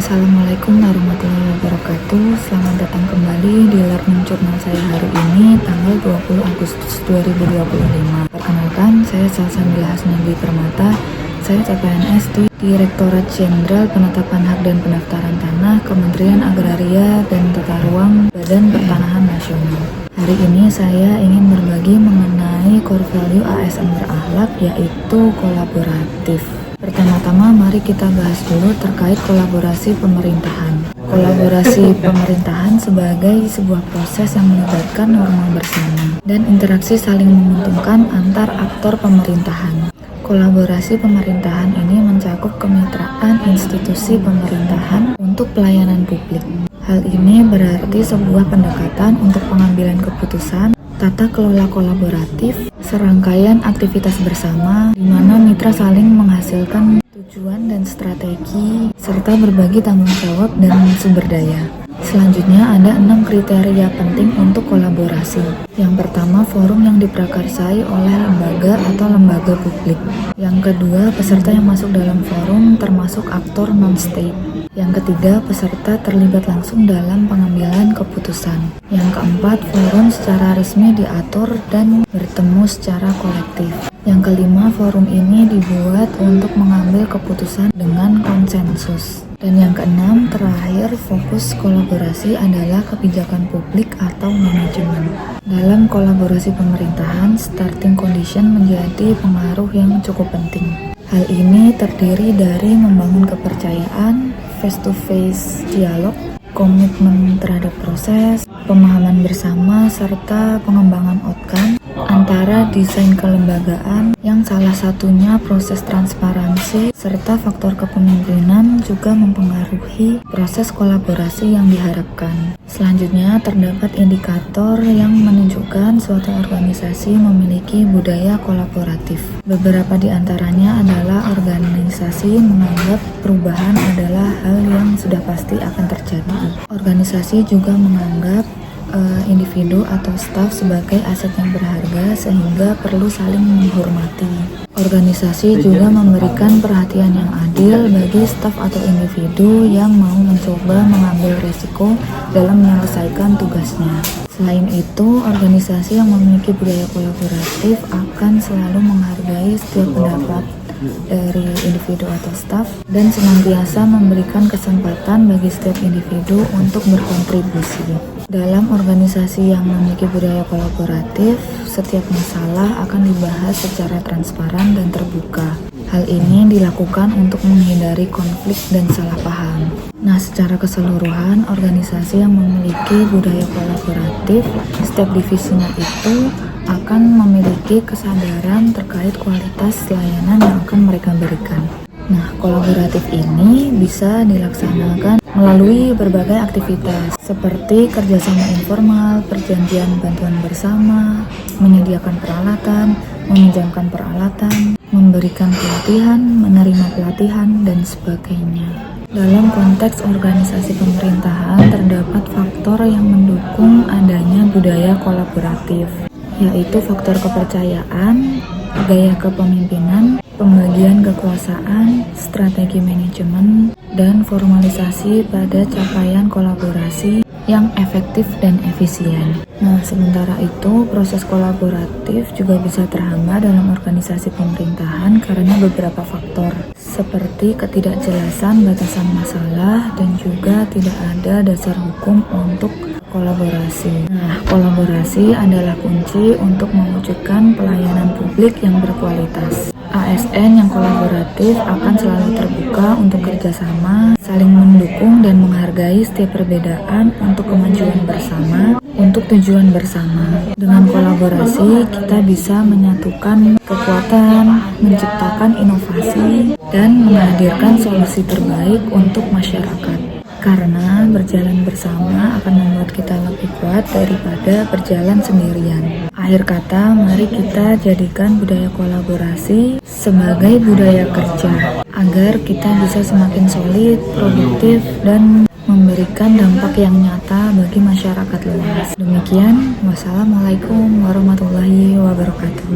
Assalamualaikum warahmatullahi wabarakatuh. Selamat datang kembali di Learning Journal saya hari ini, tanggal 20 Agustus 2025. Perkenalkan, saya Salsabila Hasnadi Permata. Saya CPNS di Direktorat Jenderal Penetapan Hak dan Pendaftaran Tanah, Kementerian Agraria dan Tata Ruang, Badan Pertanahan Nasional. Hari ini saya ingin berbagi mengenai core value ASN berakhlak, yaitu kolaboratif. Pertama-tama mari kita bahas dulu terkait kolaborasi pemerintahan. Kolaborasi pemerintahan sebagai sebuah proses yang melibatkan norma bersama dan interaksi saling menguntungkan antar aktor pemerintahan. Kolaborasi pemerintahan ini mencakup kemitraan institusi pemerintahan untuk pelayanan publik. Hal ini berarti sebuah pendekatan untuk pengambilan keputusan, tata kelola kolaboratif, serangkaian aktivitas bersama di mana mitra saling menghasilkan tujuan dan strategi serta berbagi tanggung jawab dan sumber daya. Selanjutnya ada 6 kriteria penting untuk kolaborasi. Yang pertama, forum yang diprakarsai oleh lembaga atau lembaga publik. Yang kedua, peserta yang masuk dalam forum termasuk aktor non-state. Yang ketiga, peserta terlibat langsung dalam pengambilan keputusan. Yang keempat, forum secara resmi diatur dan bertemu secara kolektif. Yang kelima, forum ini dibuat untuk mengambil keputusan dengan konsensus. Dan yang keenam, terakhir, fokus kolaborasi adalah kebijakan publik atau manajemen. Dalam kolaborasi pemerintahan, starting condition menjadi pengaruh yang cukup penting. Hal ini terdiri dari membangun kepercayaan, face-to-face dialog, komitmen terhadap proses, pemahaman bersama, serta pengembangan outcome antara desain kelembagaan yang salah satunya proses transparansi serta faktor kepemimpinan juga mempengaruhi proses kolaborasi yang diharapkan. Selanjutnya terdapat indikator yang menunjukkan suatu organisasi memiliki budaya kolaboratif. Beberapa di antaranya adalah organisasi menganggap perubahan adalah hal yang sudah pasti akan terjadi. Organisasi juga menganggap individu atau staf sebagai aset yang berharga sehingga perlu saling menghormati. Organisasi juga memberikan perhatian yang adil bagi staf atau individu yang mau mencoba mengambil resiko dalam menyelesaikan tugasnya. Selain itu, organisasi yang memiliki budaya kolaboratif akan selalu menghargai setiap pendapat dari individu atau staf dan senantiasa memberikan kesempatan bagi setiap individu untuk berkontribusi. Dalam organisasi yang memiliki budaya kolaboratif, setiap masalah akan dibahas secara transparan dan terbuka. Hal ini dilakukan untuk menghindari konflik dan salah paham. Nah, secara keseluruhan, organisasi yang memiliki budaya kolaboratif, setiap divisinya itu akan memiliki kesadaran terkait kualitas layanan yang akan mereka berikan. Nah, kolaboratif ini bisa dilaksanakan melalui berbagai aktivitas seperti kerjasama informal, perjanjian bantuan bersama, menyediakan peralatan, meminjamkan peralatan, memberikan pelatihan, menerima pelatihan, dan sebagainya. Dalam konteks organisasi pemerintahan, terdapat faktor yang mendukung adanya budaya kolaboratif, yaitu faktor kepercayaan, gaya kepemimpinan, pembagian kekuasaan, strategi manajemen, dan formalisasi pada capaian kolaborasi yang efektif dan efisien. Nah, sementara itu, proses kolaboratif juga bisa terhambat dalam organisasi pemerintahan karena beberapa faktor, seperti ketidakjelasan batasan masalah dan juga tidak ada dasar hukum untuk kolaborasi. Nah, kolaborasi adalah kunci untuk mewujudkan pelayanan publik yang berkualitas. ASN yang kolaboratif akan selalu terbuka untuk kerjasama, saling mendukung dan menghargai setiap perbedaan untuk kemajuan bersama, untuk tujuan bersama. Dengan kolaborasi, kita bisa menyatukan kekuatan, menciptakan inovasi, dan menghadirkan solusi terbaik untuk masyarakat. Karena berjalan bersama akan membuat kita lebih kuat daripada berjalan sendirian. Akhir kata, mari kita jadikan budaya kolaborasi sebagai budaya kerja agar kita bisa semakin solid, produktif, dan memberikan dampak yang nyata bagi masyarakat luas. Demikian, wassalamualaikum warahmatullahi wabarakatuh.